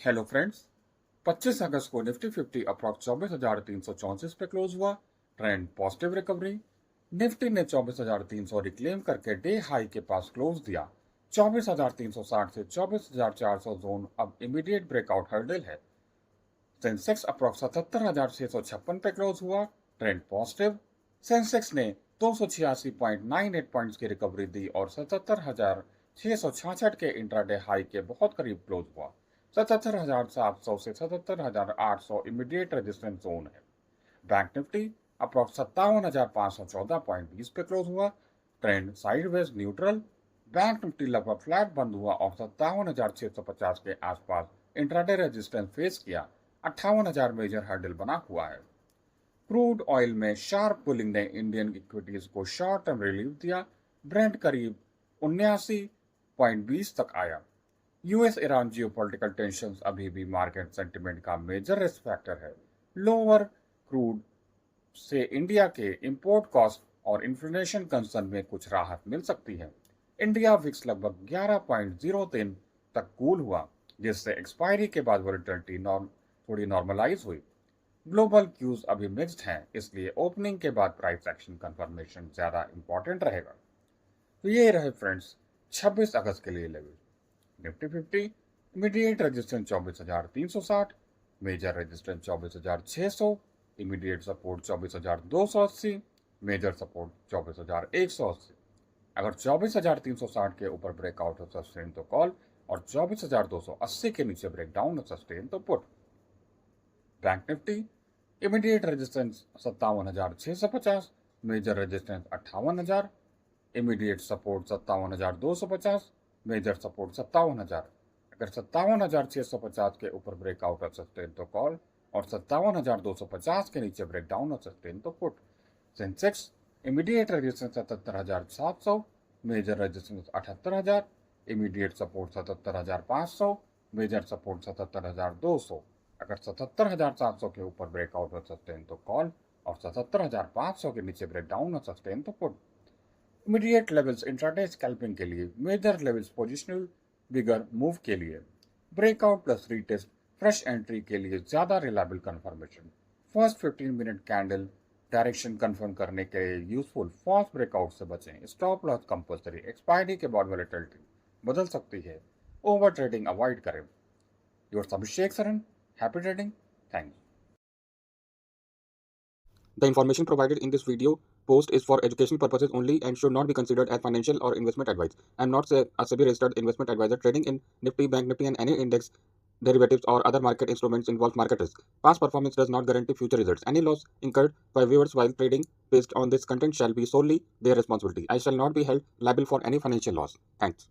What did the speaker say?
Hello friends. 25 अगस्त को Nifty 50 approx 24,334 पे close हुआ। Trend positive recovery. निफ्टी ने 24,300 रिक्लेम करके डे हाई के पास क्लोज दिया। 24,360 से 24,400 जोन अब इमीडिएट ब्रेकआउट हर्डल है। सेंसेक्स अप्रॉक्स 77,656 पे क्लोज हुआ। Trend positive. सेंसेक्स ने 286.98 पॉइंट्स की रिकवरी दी और 77,666 के इंट्राडे हाई के बहुत करीब क्लोज हुआ। 77,700 से 77,800 इमीडिएट रेजिस्टेंस जोन है। बैंक निफ्टी अप्रॉक्स 57,514.20 पे क्लोज हुआ। Trend sideways neutral. Bank Nifty लगभग फ्लैट बंद हुआ और 57,650 के आसपास इंट्राडे रेजिस्टेंस फेस किया। 58,000 मेजर हर्डल बना हुआ है। क्रूड ऑयल में शार्प पुलिंग ने इंडियन इक्विटीज को शॉर्ट टर्म रिलीफ दिया। ब्रेंट करीब 79.20 तक आया। यूएस ईरान जियोपॉलिटिकल टेंशंस अभी भी मार्केट सेंटिमेंट का मेजर रिस्क फैक्टर है। लोअर क्रूड से इंडिया के इंपोर्ट कॉस्ट और इन्फ्लेशन कंसर्न में कुछ राहत मिल सकती है। इंडिया विक्स लगभग 11.03 तक कूल हुआ, जिससे एक्सपायरी के बाद वोलेटिलिटी थोड़ी नॉर्मलाइज हुई। ग्लोबल क्यूज अभी मिक्स्ड हैं, इसलिए ओपनिंग के बाद प्राइस एक्शन कंफर्मेशन ज्यादा इंपॉर्टेंट रहेगा। तो ये रहे फ्रेंड्स 26 अगस्त के लिए level. Nifty 50 immediate resistance 24,360, major resistance 24,600, immediate support 24,280, major support 24,180। अगर 24,360 के ऊपर ब्रेकआउट हो सस्टेन तो कॉल और 24,280 के नीचे ब्रेकडाउन हो सस्टेन तो put. Bank Nifty immediate resistance 57,650, major resistance 58,000, immediate support 57,250, major support 57,000। अगर 57,650 के ऊपर ब्रेकआउट हो सस्टेन तो कॉल और 57,250 के नीचे ब्रेकडाउन हो सस्टेन तो put. Sensex immediate resistance 77,700, major resistance 78,000, immediate support 77,500, major support 77,200। अगर 77,700 के ऊपर ब्रेकआउट हो सस्टेन तो कॉल और 77,500 के नीचे ब्रेकडाउन हो सस्टेन तो put. Immediate levels intraday scalping के लिए, major levels positional bigger move के लिए, breakout plus retest fresh entry के लिए ज्यादा reliable confirmation. First 15 minute candle direction confirm करने के लिए यूजफुल। फास्ट ब्रेकआउट से बचें। Stop loss compulsory. एक्सपायरी के बाद वोलेटिलिटी बदल सकती है। ओवर ट्रेडिंग अवॉइड करें। Your Abhishek Saran, happy trading. Thanks. The information provided in this video post is for educational purposes only and should not be considered as financial or investment advice. I am not a SEBI registered investment advisor. Trading in Nifty, Bank Nifty, and any index derivatives or other market instruments involves market risk. Past performance does not guarantee future results. Any loss incurred by viewers while trading based on this content shall be solely their responsibility. I shall not be held liable for any financial loss. Thanks.